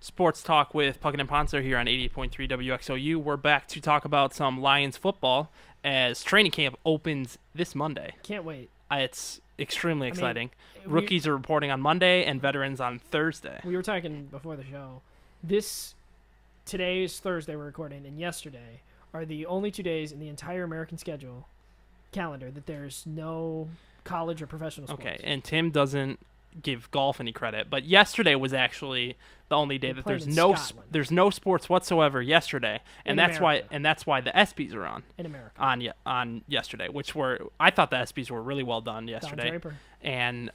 Sports Talk with Puckett and Pontzer here on 88.3 WXOU. We're back to talk about some Lions football as training camp opens this Monday. Can't wait. It's extremely exciting. we- Rookies are reporting on Monday and veterans on Thursday. We were talking before the show. Today is Thursday we're recording, and yesterday are the only 2 days in the entire American calendar that there's no college or professional sports. Okay, and Tim doesn't give golf any credit, but yesterday was actually the only day They're that playing there's in no Scotland. there's no sports whatsoever yesterday, and In that's America. why the ESPYs are on In America. on yesterday, which I thought the ESPYs were really well done Don yesterday. Draper. And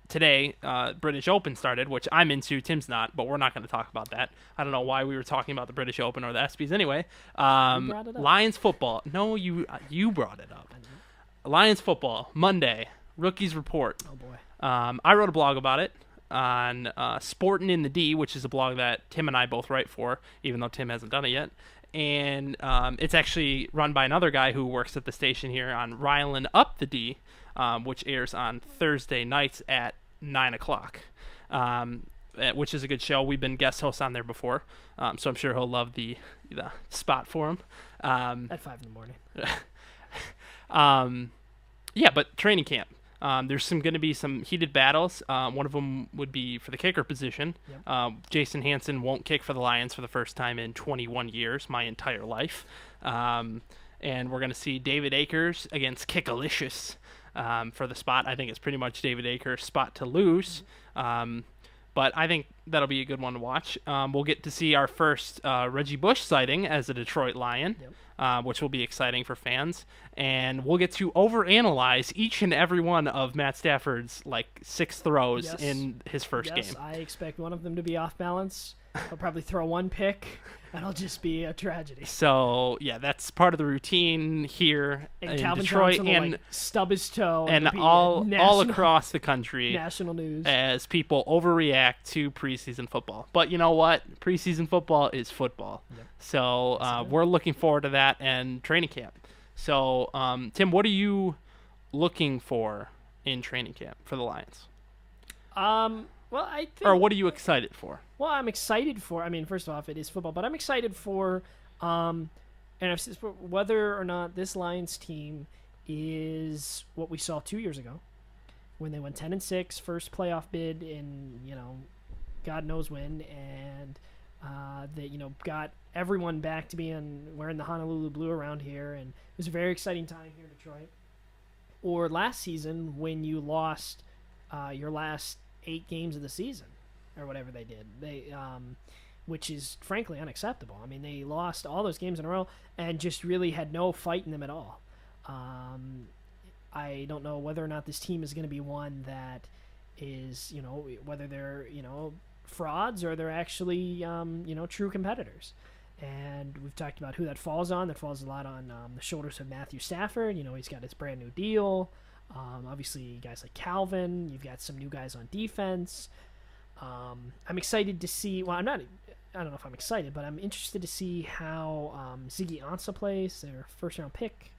today, British Open started, which I'm into. Tim's not, but we're not going to talk about that. I don't know why we were talking about the British Open or the ESPYs anyway. brought it up. Lions football. No, you brought it up. Lions football, Monday, rookies report. Oh, boy. I wrote a blog about it on Sportin' in the D, which is a blog that Tim and I both write for, even though Tim hasn't done it yet. And it's actually run by another guy who works at the station here on Ryland Up the D, which airs on Thursday nights at 9 o'clock, which is a good show. We've been guest hosts on there before, so I'm sure he'll love the spot for him. At 5 in the morning. Yeah, but training camp. There's going to be some heated battles. One of them would be for the kicker position. Yep. Jason Hansen won't kick for the Lions for the first time in 21 years, my entire life. And we're going to see David Akers against Kickalicious for the spot. I think it's pretty much David Akers' spot to lose. But I think that'll be a good one to watch. We'll get to see our first Reggie Bush sighting as a Detroit Lion, which will be exciting for fans. And we'll get to overanalyze each and every one of Matt Stafford's 6 throws Yes. in his first Yes, game. I expect one of them to be off balance. He'll probably throw one pick, and it'll just be a tragedy. So, yeah, that's part of the routine here And in Calvin Detroit Johnson will, stub his toe. and it'll be all national, across the country. national news. As people overreact to preseason football. But you know what? Preseason football is football. Yep. So we're looking forward to that and training camp. So, Tim, what are you looking for in training camp for the Lions? Well, I think. Or what are you excited for? Well, I'm excited for. I mean, first off, it is football, but I'm excited for, whether or not this Lions team is what we saw 2 years ago, when they went 10-6, first playoff bid in God knows when, and they got everyone back to wearing the Honolulu blue around here, and it was a very exciting time here in Detroit. Or last season when you lost your last 8 games of the season, or whatever they did, which is frankly unacceptable. I mean, they lost all those games in a row and just really had no fight in them at all. I don't know whether or not this team is going to be one that is, whether they're, frauds or they're actually, true competitors. And we've talked about who that falls on. That falls a lot on the shoulders of Matthew Stafford. He's got his brand new deal. Obviously, guys like Calvin. You've got some new guys on defense. I'm excited to see. Well, I don't know if I'm excited, but I'm interested to see how Ziggy Ansah plays, their first-round pick.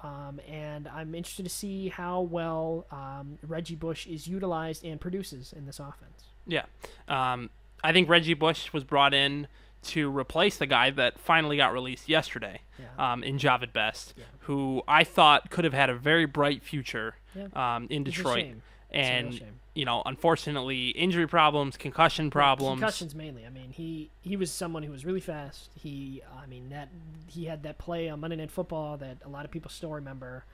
And I'm interested to see how well Reggie Bush is utilized and produces in this offense. Yeah. I think Reggie Bush was brought in to replace the guy that finally got released yesterday, in Javid Best, who I thought could have had a very bright future in It's a Detroit. shame. It's a real And, shame. Unfortunately, injury problems, concussion problems. Concussions mainly. I mean, he was someone who was really fast. He had that play on Monday Night Football that a lot of people still remember.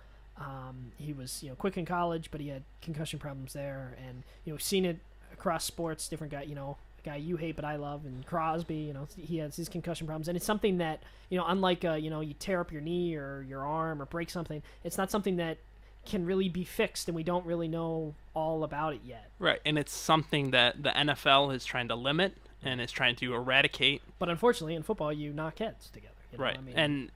He was quick in college, but he had concussion problems there, and we've seen it across sports. Different guy, a guy you hate but I love, and Crosby. He has his concussion problems, and it's something that unlike you tear up your knee or your arm or break something, it's not something that can really be fixed, and we don't really know all about it yet. Right, and it's something that the NFL is trying to limit and is trying to eradicate. But unfortunately, in football, you knock heads together. Right, I mean, and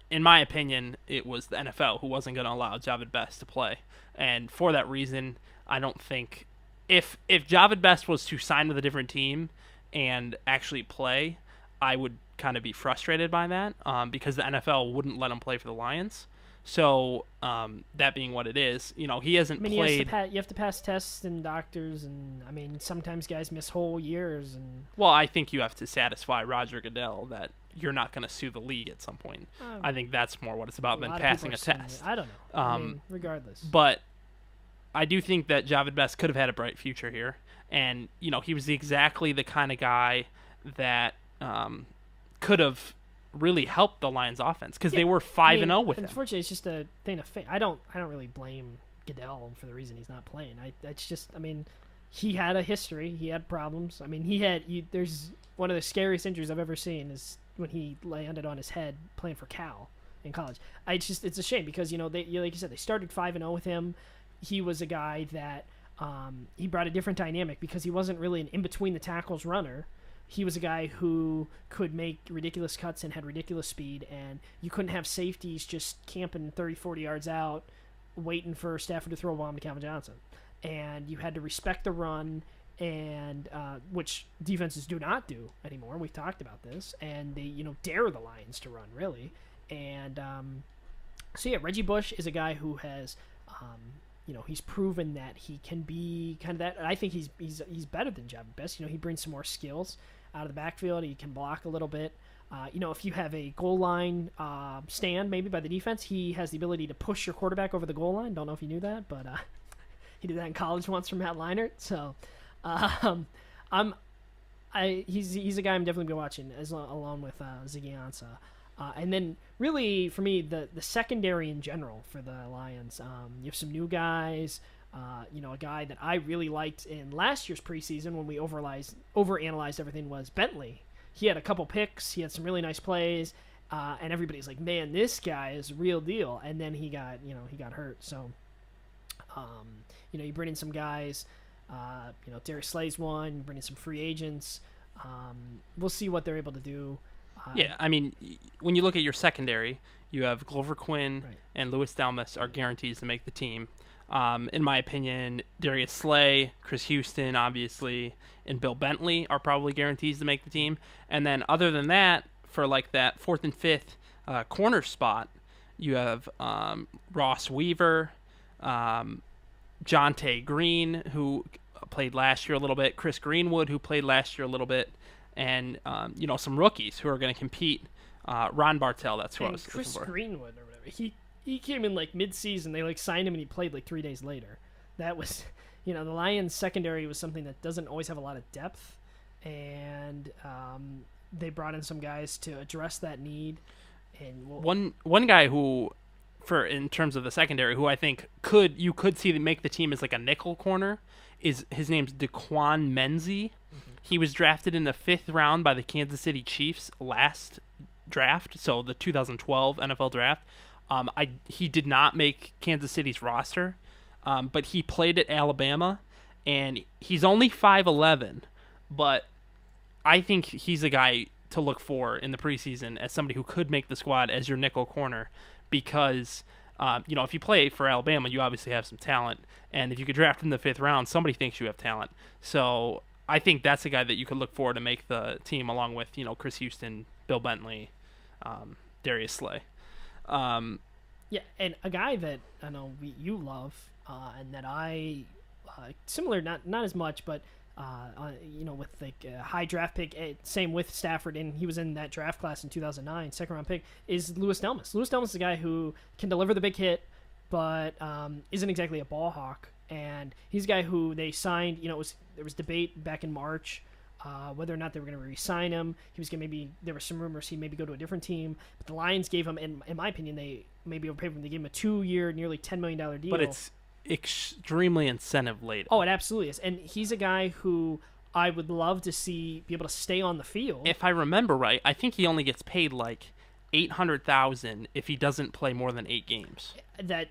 in my opinion, it was the NFL who wasn't going to allow Javid Best to play, and for that reason, I don't think if Javid Best was to sign with a different team and actually play, I would kind of be frustrated by that, because the NFL wouldn't let him play for the Lions. So that being what it is, he I hasn't mean, played. you have to pass tests and doctors, and I mean, sometimes guys miss whole years, and Well, I think you have to satisfy Roger Goodell that you're not going to sue the league at some point. I think that's more what it's a about than lot of people passing are a suing it. test. I don't know. I mean, regardless. But I do think that Javid Best could have had a bright future here, and he was exactly the kind of guy that could have really helped the Lions offense because Yeah, they were I 5-0 mean, with him. unfortunately, it's just a thing of fate. I don't really blame Goodell for the reason he's not playing. It's just, I mean, he had a history. He had problems. I mean, there's one of the scariest injuries I've ever seen is when he landed on his head playing for Cal in college. It's a shame because like you said, they started 5-0 with him. He was a guy that he brought a different dynamic because he wasn't really an in between the tackles runner. He was a guy who could make ridiculous cuts and had ridiculous speed, and you couldn't have safeties just camping 30, 40 yards out waiting for Stafford to throw a bomb to Calvin Johnson. And you had to respect the run, and which defenses do not do anymore. We've talked about this, and they dare the Lions to run really. And so yeah, Reggie Bush is a guy who has he's proven that he can be kind of that. I think he's better than Javid Best. He brings some more skills out of the backfield. He can block a little bit. If you have a goal line stand maybe by the defense, he has the ability to push your quarterback over the goal line. Don't know if you knew that, but he did that in college once from Matt Leinart. So he's a guy I'm definitely be watching along with Ziggy Ansah. And then, really, for me, the secondary in general for the Lions, you have some new guys. A guy that I really liked in last year's preseason when we overanalyzed everything was Bentley. He had a couple picks. He had some really nice plays. And everybody's like, man, this guy is a real deal. And then he got hurt. So, you bring in some guys. Darius Slay's one. You bring in some free agents. We'll see what they're able to do. Yeah, I mean, when you look at your secondary, you have Glover Quinn Right. and Louis Delmas are guarantees to make the team. In my opinion, Darius Slay, Chris Houston, obviously, and Bill Bentley are probably guarantees to make the team. And then other than that, for like that fourth and fifth corner spot, you have Ross Weaver, Jonte Green, who played last year a little bit, Chris Greenwood, who played last year a little bit, and some rookies who are going to compete. Ron Bartell, that's who I was Chris looking for. Greenwood or whatever. He came in like mid-season. They like signed him and he played like 3 days later. That was, the Lions secondary was something that doesn't always have a lot of depth, and they brought in some guys to address that need. And one guy who, in terms of the secondary, who I think you could see make the team as like a nickel corner, is his name's Daquan Menzie. He was drafted in the 5th round by the Kansas City Chiefs last draft, so the 2012 NFL draft. He did not make Kansas City's roster, but he played at Alabama, and he's only 5'11", but I think he's a guy to look for in the preseason as somebody who could make the squad as your nickel corner because, if you play for Alabama, you obviously have some talent, and if you could draft in the 5th round, somebody thinks you have talent. So I think that's a guy that you could look for to make the team along with, Chris Houston, Bill Bentley, Darius Slay. Yeah, and a guy that I know you love, and that I similar, not as much, but with like a high draft pick, same with Stafford, and he was in that draft class in 2009, second round pick, is Louis Delmas. Louis Delmas is a guy who can deliver the big hit, but isn't exactly a ball hawk, and he's a guy who they signed. There was debate back in March. Whether or not they were going to re-sign him. He was going to there were some rumors he'd maybe go to a different team. But the Lions gave him, in my opinion, they maybe overpaid him. They gave him a 2-year, nearly $10 million deal. But it's extremely incentive-laden. Oh, it absolutely is. And he's a guy who I would love to see be able to stay on the field. If I remember right, I think he only gets paid like $800,000 if he doesn't play more than 8 games.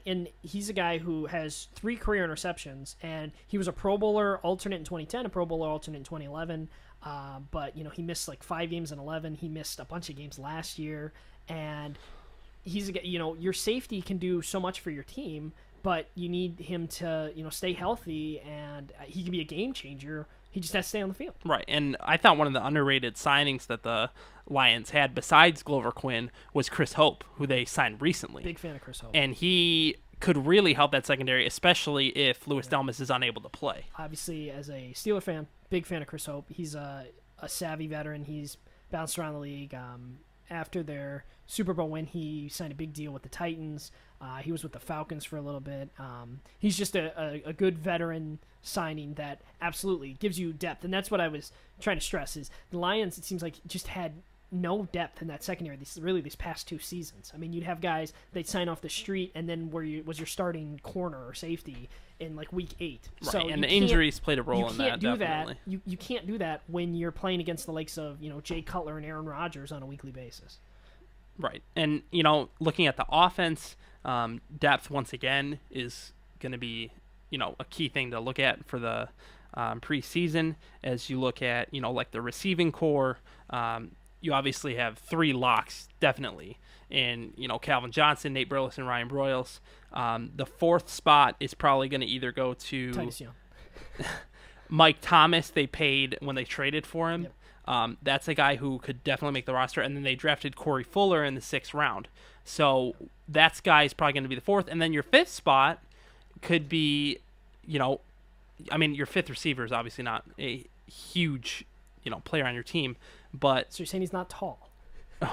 And he's a guy who has 3 career interceptions, and he was a Pro Bowler alternate in 2010, a Pro Bowler alternate in 2011. But he missed like 5 games in 11. He missed a bunch of games last year, and he's a guy. Your safety can do so much for your team, but you need him to stay healthy, and he can be a game changer. He just has to stay on the field. Right, and I thought one of the underrated signings that the Lions had besides Glover Quinn was Chris Hope, who they signed recently. Big fan of Chris Hope. And he could really help that secondary, especially if Louis Delmas is unable to play. Obviously, as a Steeler fan, big fan of Chris Hope. He's a savvy veteran. He's bounced around the league. After their Super Bowl win, he signed a big deal with the Titans. He was with the Falcons for a little bit. He's just a good veteran signing that absolutely gives you depth. And that's what I was trying to stress is the Lions, it seems like, just had no depth in that secondary these past 2 seasons. I mean, you'd have guys they'd sign off the street, and then was your starting corner or safety in like week 8. Right, so and the injuries played a role in that. You can't do definitely. that. You can't do that when you're playing against the likes of Jay Cutler and Aaron Rodgers on a weekly basis. Right, and looking at the offense, depth once again is going to be a key thing to look at for the preseason. As you look at like the receiving core. You obviously have 3 locks, definitely, in Calvin Johnson, Nate Burleson, Ryan Broyles. The 4th spot is probably going to either go to Titus Young. Mike Thomas. They paid when they traded for him. Yep. That's a guy who could definitely make the roster. And then they drafted Corey Fuller in the 6th round. So that guy's probably going to be the 4th. And then your 5th spot could be, your 5th receiver is obviously not a huge, player on your team. But so you're saying he's not tall?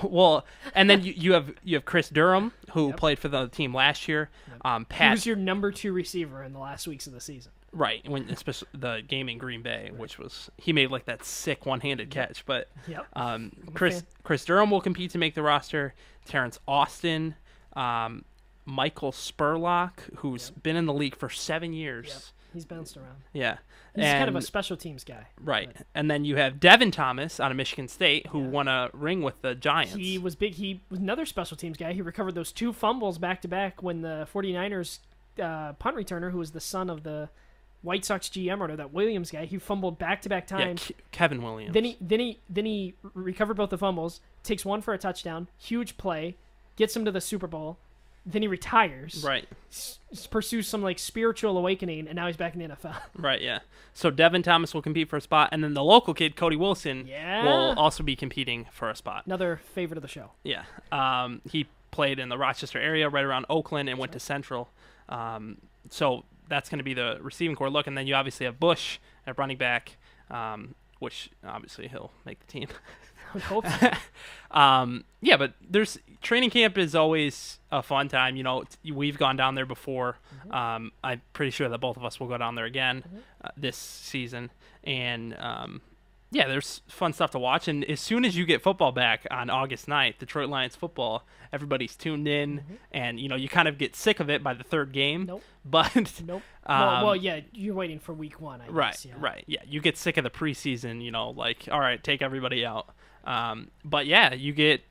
Well, and then you have Chris Durham, who Yep. played for the team last year. Yep. Pat, He was your number 2 receiver in the last weeks of the season. right, especially the game in Green Bay, which was he made like that sick one-handed catch. But Yep. Chris Durham will compete to make the roster. Terrence Austin, Michael Spurlock, who's been in the league for 7 years. Yep. He's bounced around. Yeah. He's kind of a special teams guy. Right. But And then you have Devin Thomas out of Michigan State, who won a ring with the Giants. he was big. He was another special teams guy. He recovered those 2 fumbles back-to-back when the 49ers punt returner, who was the son of the White Sox GM or that Williams guy, he fumbled back-to-back times. Kevin Williams. Then he recovered both the fumbles, takes one for a touchdown, huge play, gets him to the Super Bowl. Then he retires. Right. Pursues some like spiritual awakening, and now he's back in the NFL. Right, yeah. So Devin Thomas will compete for a spot, and then the local kid, Cody Wilson, will also be competing for a spot. Another favorite of the show. Yeah. He played in the Rochester area, right around Oakland, and went to Central. So that's going to be the receiving core look, and then you obviously have Bush at running back, which obviously he'll make the team. I would hope so. Yeah, but training camp is always a fun time. We've gone down there before. Mm-hmm. I'm pretty sure that both of us will go down there again this season. And there's fun stuff to watch. And as soon as you get football back on August 9th, Detroit Lions football, everybody's tuned in. And, you kind of get sick of it by the 3rd game. Nope. But Nope. Well, yeah, you're waiting for week 1, I guess. Right. Yeah, you get sick of the preseason, like, all right, take everybody out. But yeah, you get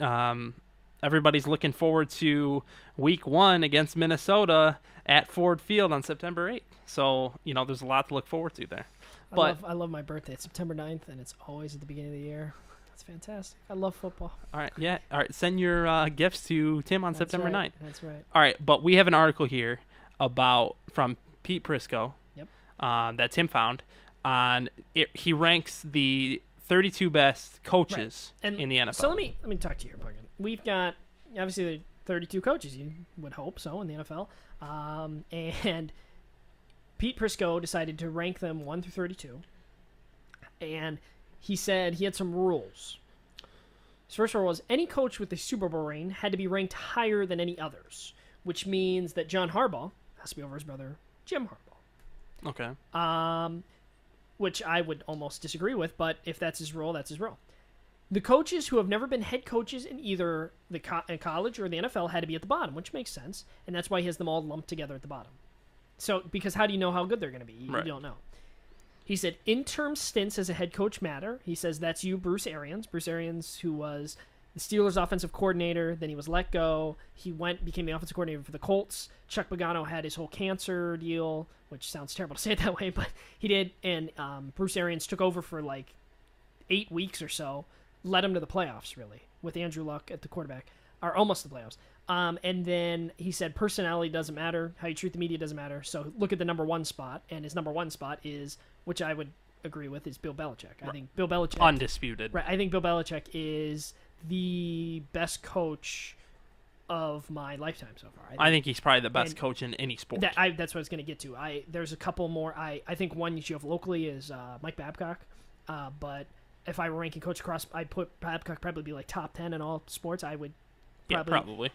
everybody's looking forward to week 1 against Minnesota at Ford Field on September 8th. So, there's a lot to look forward to there. I love my birthday. It's September 9th, and it's always at the beginning of the year. It's fantastic. I love football. All right, yeah. All right, send your gifts to Tim on September 9th. That's right. All right, but we have an article here from Pete Prisco that Tim found on it. He ranks the 32 best coaches in the NFL. So let me talk to you, Puckett. We've got obviously the 32 coaches. You would hope so in the NFL, and Pete Prisco decided to rank them 1 through 32, and he said he had some rules. His first rule was any coach with a Super Bowl ring had to be ranked higher than any others, which means that John Harbaugh has to be over his brother Jim Harbaugh. Okay. Which I would almost disagree with, but if that's his role, that's his role. The coaches who have never been head coaches in either the college or the NFL had to be at the bottom, which makes sense, and that's why he has them all lumped together at the bottom. So, because how do you know how good they're going to be? You don't know. He said interim stints as a head coach matter. He says that's you, Bruce Arians. Bruce Arians, who was the Steelers' offensive coordinator, then he was let go. He became the offensive coordinator for the Colts. Chuck Pagano had his whole cancer deal, which sounds terrible to say it that way, but he did. And Bruce Arians took over for like 8 weeks or so, led him to the playoffs, really, with Andrew Luck at the quarterback, or almost the playoffs. And then he said personality doesn't matter, how you treat the media doesn't matter, so look at the number 1 spot, and his number 1 spot is, which I would agree with is Bill Belichick. I think Bill Belichick, undisputed. right? I think Bill Belichick is the best coach of my lifetime so far. I think he's probably the best coach in any sport. That's what I was going to get to. There's a couple more. I think one that you have locally is Mike Babcock, but if I were ranking coach across, I'd put Babcock probably be like top 10 in all sports. I would probably.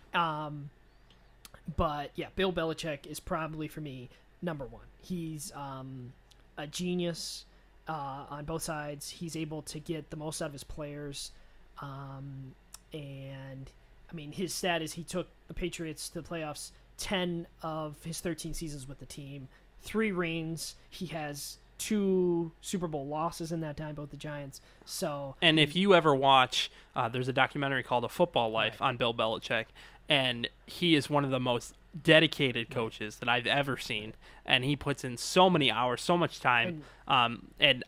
But yeah, Bill Belichick is probably for me number one. He's a genius on both sides. He's able to get the most out of his players, and I mean, his stat is he took the Patriots to the playoffs 10 of his 13 seasons with the team, 3 rings. He has 2 Super Bowl losses in that time, both the Giants. So, and if you ever watch, there's a documentary called A Football Life on Bill Belichick, and he is one of the most dedicated coaches that I've ever seen, and he puts in so many hours, so much time, and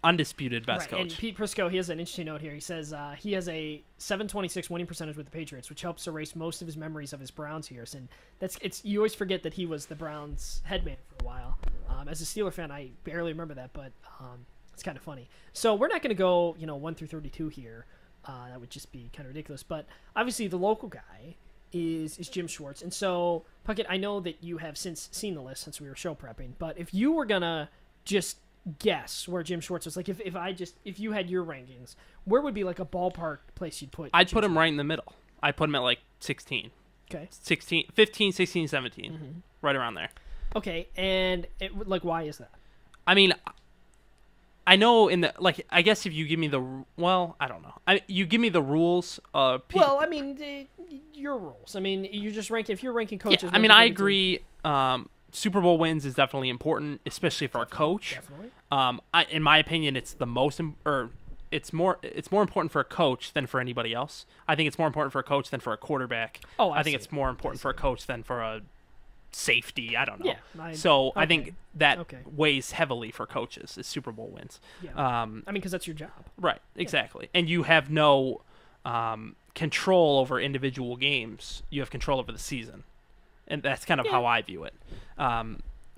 undisputed best coach. And Pete Prisco, he has an interesting note here. He says he has a 726 winning percentage with the Patriots, which helps erase most of his memories of his Browns years. And you always forget that he was the Browns head man for a while. As a Steeler fan, I barely remember that, but it's kind of funny. So we're not going to go 1 through 32 here. That would just be kind of ridiculous. But obviously the local guy is Jim Schwartz. And so, Puckett, I know that you have since seen the list since we were show prepping, but if you were going to just guess where Jim Schwartz was, like if you had your rankings, where would be like a ballpark place you'd put I'd put him right in the middle. I'd put him at like 16. Okay. 16, 15, 16, 17. Mm-hmm. Right around there. Okay, and why is that? I mean, I know I guess if you give me I don't know. You give me the rules. Well, I mean, your rules. I mean, you just if you're ranking coaches. Yeah, I mean, I agree. Super Bowl wins is definitely important, especially for a coach. Definitely. In my opinion, it's it's more important for a coach than for anybody else. I think it's more important for a coach than for a quarterback. Oh, I think it's more important for a coach than for a safety. I don't know. Yeah, I think that weighs heavily for coaches is Super Bowl wins. Yeah. I mean, because that's your job. Right. Exactly. Yeah. And you have no control over individual games. You have control over the season. And that's kind of how I view it.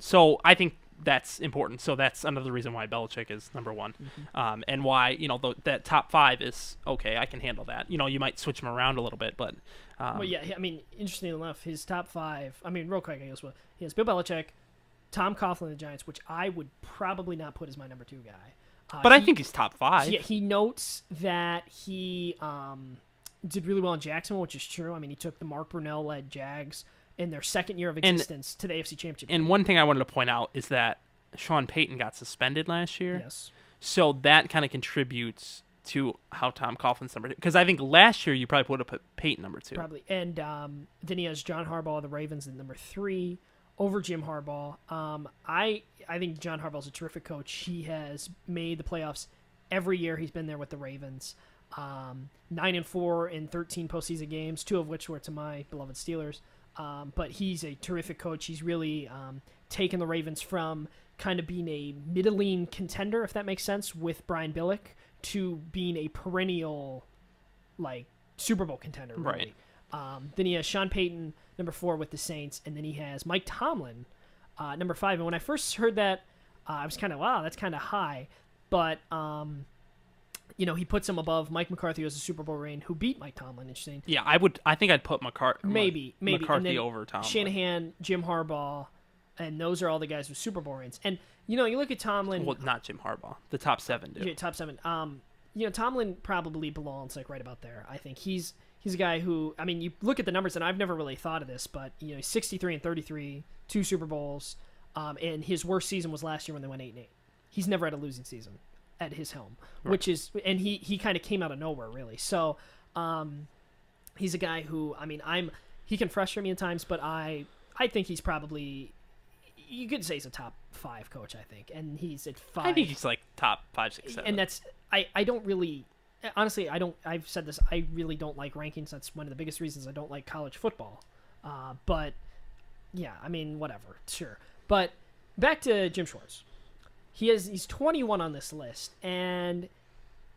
So I think that's important. So that's another reason why Belichick is number one. Mm-hmm. And why, that top 5 is, okay, I can handle that. You might switch them around a little bit, but... well, yeah, I mean, interestingly enough, his top 5, I mean, real quick, I guess, he has Bill Belichick, Tom Coughlin, the Giants, which I would probably not put as my number 2 guy. But I think he's top 5. Yeah, he notes that he did really well in Jacksonville, which is true. I mean, he took the Mark Brunell-led Jags in their second year of existence to the AFC Championship. And one thing I wanted to point out is that Sean Payton got suspended last year. Yes. So that kind of contributes to how Tom Coughlin's number 2. Because I think last year you probably would have put Payton number 2. Probably. And then he has John Harbaugh of the Ravens at number 3 over Jim Harbaugh. I think John Harbaugh's a terrific coach. He has made the playoffs every year he's been there with the Ravens. 9-4 in 13 postseason games, 2 of which were to my beloved Steelers. But he's a terrific coach. He's really taken the Ravens from kind of being a middling contender, if that makes sense, with Brian Billick, to being a perennial, Super Bowl contender. Really. Right. Then he has Sean Payton, number 4 with the Saints, and then he has Mike Tomlin, number 5. And when I first heard that, I was kind of, wow, that's kind of high. But he puts him above Mike McCarthy, who has a Super Bowl reign, who beat Mike Tomlin. Interesting. Yeah, I think I'd put maybe McCarthy over Tomlin. Shanahan, Jim Harbaugh, and those are all the guys with Super Bowl reigns. And you look at Tomlin. Well, not Jim Harbaugh. The top 7 do. Yeah, top 7. Tomlin probably belongs right about there. I think he's a guy who, I mean, you look at the numbers, and I've never really thought of this, but he's 63-33, 2 Super Bowls, and his worst season was last year when they went 8-8. He's never had a losing season at his helm, right. Which is, and he kind of came out of nowhere, really. So, he's a guy who, I mean, he can frustrate me at times, but I think he's probably, you could say he's a top 5 coach, I think, and he's at 5. I think he's top 5, 6, 7. And that's, I don't really, honestly, I've said this, I really don't like rankings. That's one of the biggest reasons I don't like college football. But yeah, I mean, whatever, sure. But back to Jim Schwartz. He's 21 on this list, and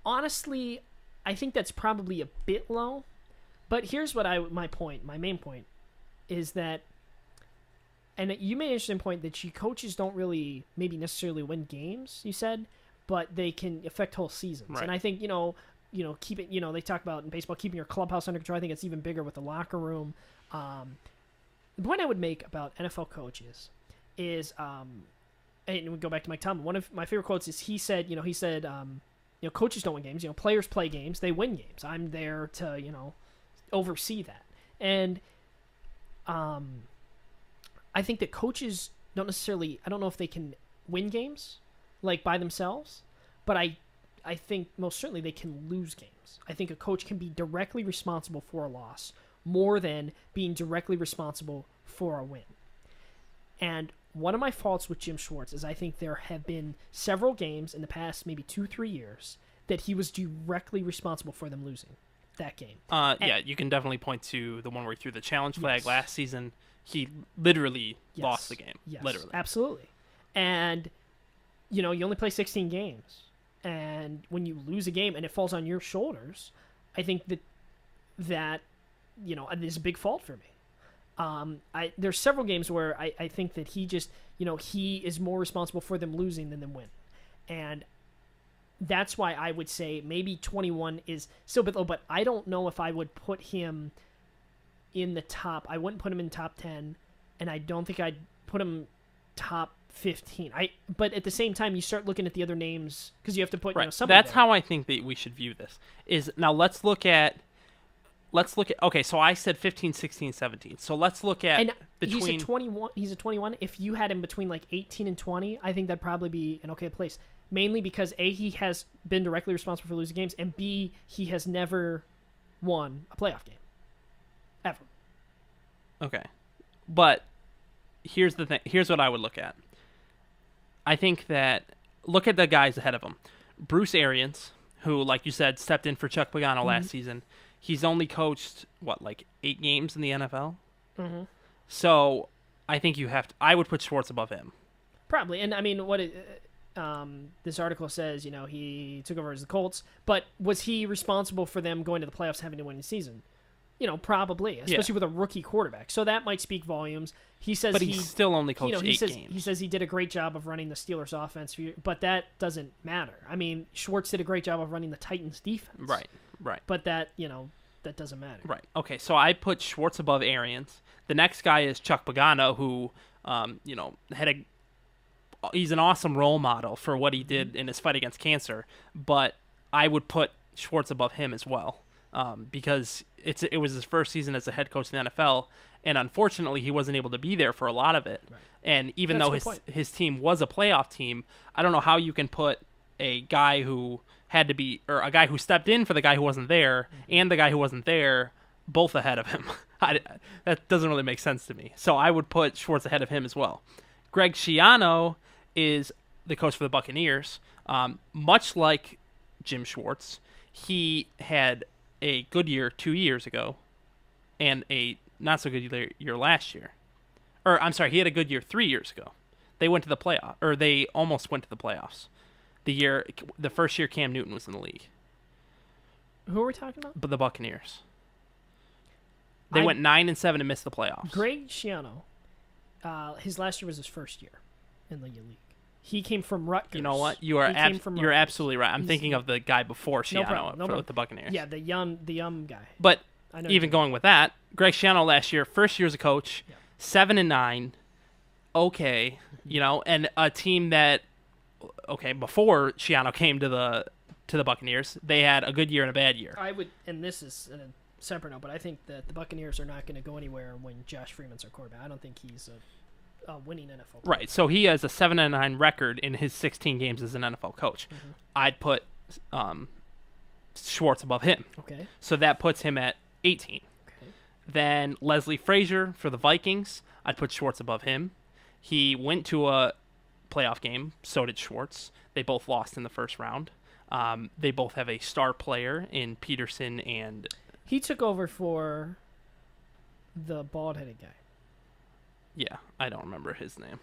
honestly, I think that's probably a bit low. But here's what my main point is that, and you made an interesting point that coaches don't really maybe necessarily win games, you said, but they can affect whole seasons. Right. And I think keep it. They talk about in baseball keeping your clubhouse under control. I think it's even bigger with the locker room. The point I would make about NFL coaches is, and we go back to Mike Tomlin. One of my favorite quotes is he said, coaches don't win games. Players play games. They win games. I'm there to, oversee that. And I think that coaches don't necessarily. I don't know if they can win games like by themselves, but I think most certainly they can lose games. I think a coach can be directly responsible for a loss more than being directly responsible for a win. And one of my faults with Jim Schwartz is I think there have been several games in the past maybe 2-3 years that he was directly responsible for them losing that game. Yeah, you can definitely point to the one where he threw the challenge flag last season. He literally lost the game. Yes, literally. Absolutely. And, you only play 16 games. And when you lose a game and it falls on your shoulders, I think that is a big fault for me. There's several games where I think that he just, he is more responsible for them losing than them win. And that's why I would say maybe 21 is still a bit low, but I don't know if I would put him in the top. I wouldn't put him in top 10, and I don't think I'd put him top 15. But at the same time, you start looking at the other names because you have to put somebody That's there. how I think that we should view this. Is now let's look at. Okay, so I said 15, 16, 17. So let's look at and between. He's a 21. He's a 21. If you had him between like 18 and 20, I think that'd probably be an okay place. Mainly because A, he has been directly responsible for losing games, and B, he has never won a playoff game. Ever. Okay. But here's the thing. Here's what I would look at. I think that look at the guys ahead of him. Bruce Arians, who, like you said, stepped in for Chuck Pagano last season. He's only coached, 8 games in the NFL? Mm-hmm. So I think I would put Schwartz above him. Probably. And I mean, this article says, he took over as the Colts, but was he responsible for them going to the playoffs, having to win the season? Probably, especially with a rookie quarterback. So that might speak volumes. He says, but he still only coached 8 games. He says he did a great job of running the Steelers' offense, but that doesn't matter. I mean, Schwartz did a great job of running the Titans' defense. Right. But that doesn't matter. Right. Okay. So I put Schwartz above Arians. The next guy is Chuck Pagano, who, he's an awesome role model for what he did in his fight against cancer. But I would put Schwartz above him as well, because it was his first season as a head coach in the NFL, and unfortunately he wasn't able to be there for a lot of it. Right. And even though his team was a playoff team, I don't know how you can put a guy who had to be, or a guy who stepped in for the guy who wasn't there, and the guy who wasn't there, both ahead of him. That doesn't really make sense to me. So I would put Schwartz ahead of him as well. Greg Schiano is the coach for the Buccaneers. Much like Jim Schwartz, he had a good year 2 years ago and a not so good year last year. Or, I'm sorry, he had a good year 3 years ago. They went to the playoff, or they almost went to the playoffs. The first year Cam Newton was in the league. Who are we talking about? But the Buccaneers. They went 9-7 and missed the playoffs. Greg Schiano, his last year was his first year in the league. He came from Rutgers. You know what? You're absolutely right. I'm thinking of the guy before Schiano with the Buccaneers. Yeah, the young guy. But even going with that, Greg Schiano last year, first year as a coach, 7-9. Okay, and a team that before Schiano came to the Buccaneers, they had a good year and a bad year. I would, and this is a separate note, but I think that the Buccaneers are not going to go anywhere when Josh Freeman's our quarterback. I don't think he's a winning NFL player. Right, so he has a 7-9 record in his 16 games as an NFL coach. Mm-hmm. I'd put Schwartz above him. Okay. So that puts him at 18. Okay. Then Leslie Frazier for the Vikings, I'd put Schwartz above him. He went to a playoff game, so did Schwartz. They both lost in the first round. They both have a star player in Peterson, and he took over for the bald-headed guy. Yeah, I don't remember his name.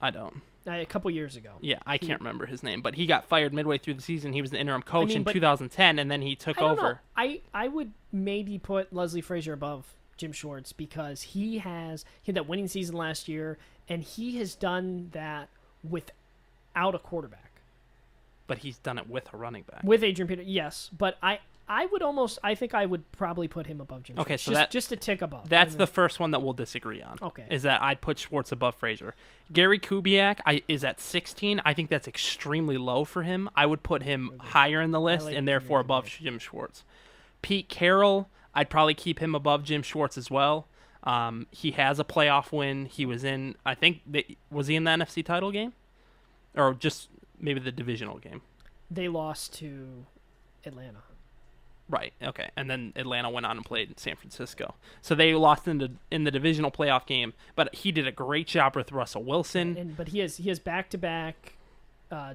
I don't. A couple years ago. Yeah, I can't remember his name, but he got fired midway through the season. He was the interim coach in 2010, and then he took over. I would maybe put Leslie Frazier above Jim Schwartz because he had that winning season last year, and he has done that with without a quarterback. But he's done it with a running back. With Adrian Peterson, yes. But I think I would probably put him above Jim Okay, Schwartz. so just a tick above. That's the first one that we'll disagree on. Okay. Is that I'd put Schwartz above Frazier. Gary Kubiak is at 16. I think that's extremely low for him. I would put him higher in the list and therefore above Jim Schwartz. Pete Carroll, I'd probably keep him above Jim Schwartz as well. He has a playoff win. He was in, was he in the NFC title game? Or just maybe the divisional game? They lost to Atlanta. Right. Okay. And then Atlanta went on and played in San Francisco. So they lost in the divisional playoff game. But he did a great job with Russell Wilson. But he has back-to-back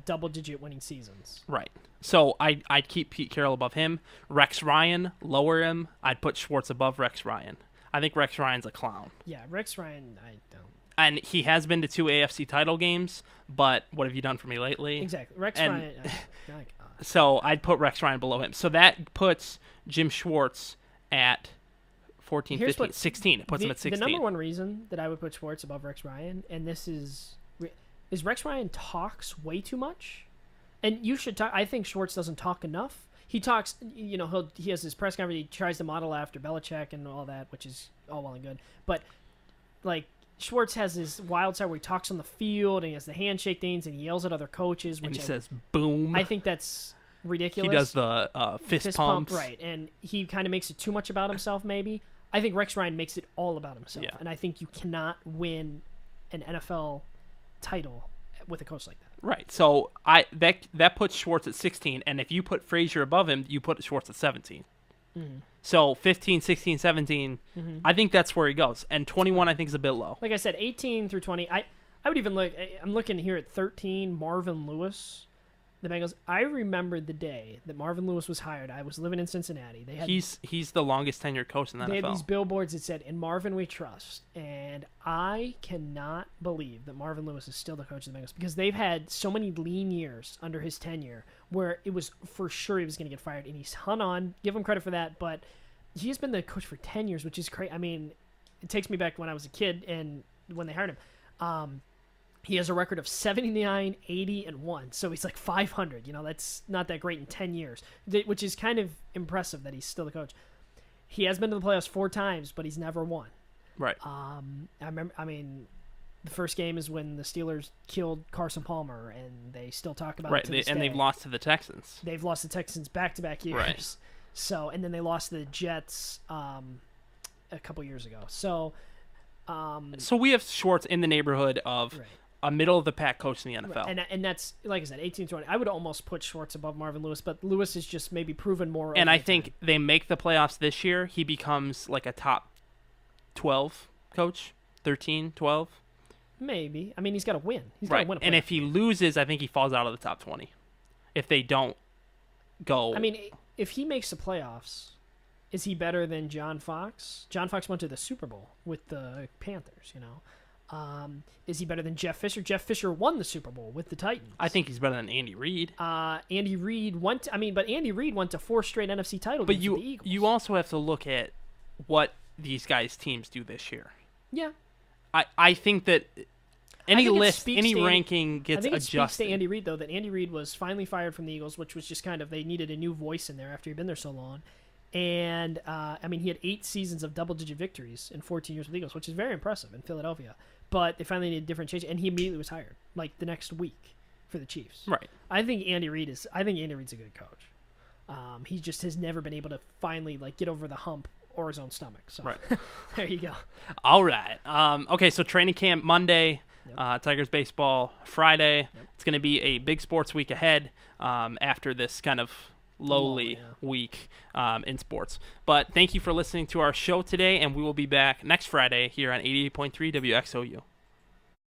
double-digit winning seasons. Right. So I'd keep Pete Carroll above him. Rex Ryan, lower him. I'd put Schwartz above Rex Ryan. I think Rex Ryan's a clown. Yeah, Rex Ryan, I don't. And he has been to 2 AFC title games, but what have you done for me lately? Exactly. Rex And- Ryan. So I'd put Rex Ryan below him. So that puts Jim Schwartz at 14, Here's 15, what- 16. It puts him at 16. The number one reason that I would put Schwartz above Rex Ryan, and this is Rex Ryan talks way too much, and you should talk. I think Schwartz doesn't talk enough. He talks, he has his press conference. He tries to model after Belichick and all that, which is all well and good. But like Schwartz has his wild side where he talks on the field and he has the handshake things and he yells at other coaches. And Which he says boom. I think that's ridiculous. He does the fist pumps. Right, and he kind of makes it too much about himself. Maybe I think Rex Ryan makes it all about himself, Yeah. and I think you cannot win an NFL title with a coach like that. Right. So that puts Schwartz at 16, and if you put Frazier above him, you put Schwartz at 17. Mm-hmm. So 15, 16, 17, I think that's where he goes. And 21 I think is a bit low. Like I said, 18 through 20. I would even look. I'm looking here at 13. Marvin Lewis, the Bengals. I remember the day that Marvin Lewis was hired. I was living in Cincinnati. They had He's the longest tenured coach in the They NFL. had these billboards that said, "In Marvin we trust," and I cannot believe that Marvin Lewis is still the coach of the Bengals because they've had so many lean years under his tenure where it was for sure he was going to get fired, and he's hung on. Give him credit for that, but he's been the coach for 10 years, which is crazy. I mean, it takes me back when I was a kid and when they hired him. He has a record of 79, 80, and 1. So he's like 500. That's not that great in 10 years, which is kind of impressive that he's still the coach. He has been to the playoffs 4 times, but he's never won. Right. The first game is when the Steelers killed Carson Palmer, and they still talk about it to this And day. they've lost to the Texans. They've lost the Texans back-to-back years. Right. So, and then they lost to the Jets a couple years ago. So, So we have Schwartz in the neighborhood of right. a middle-of-the-pack coach in the NFL. And that's, like I said, 18-20. I would almost put Schwartz above Marvin Lewis, but Lewis is just maybe proven more. And over I the think time. they make the playoffs this year. He becomes like a top 12 coach, 13, 12. Maybe. I mean, he's got to win. He's got Right. to win a And playoff if he loses, I think he falls out of the top 20. If they don't go. I mean, if he makes the playoffs, is he better than John Fox? John Fox went to the Super Bowl with the Panthers, Is he better than Jeff Fisher? Jeff Fisher won the Super Bowl with the Titans. I think he's better than Andy Reid. Andy Reid but Andy Reid went to 4 straight NFC title But games with the Eagles. you also have to look at what these guys' teams do this year. Yeah. I think that any think it list, speaks any to- ranking gets I think it speaks adjusted. to Andy Reid, though, that Andy Reid was finally fired from the Eagles, which was just kind of, they needed a new voice in there after he'd been there so long. And, he had 8 seasons of double-digit victories in 14 years with the Eagles, which is very impressive in Philadelphia. But they finally needed a different change, and he immediately was hired, like the next week for the Chiefs. Right. I think Andy Reid's a good coach. He just has never been able to finally get over the hump or his own stomach. So Right. there you go. All right. Okay, so training camp Monday, Tigers baseball Friday. Yep. It's going to be a big sports week ahead after this kind of lowly yeah. week in sports. But thank you for listening to our show today, and we will be back next Friday here on 88.3 WXOU.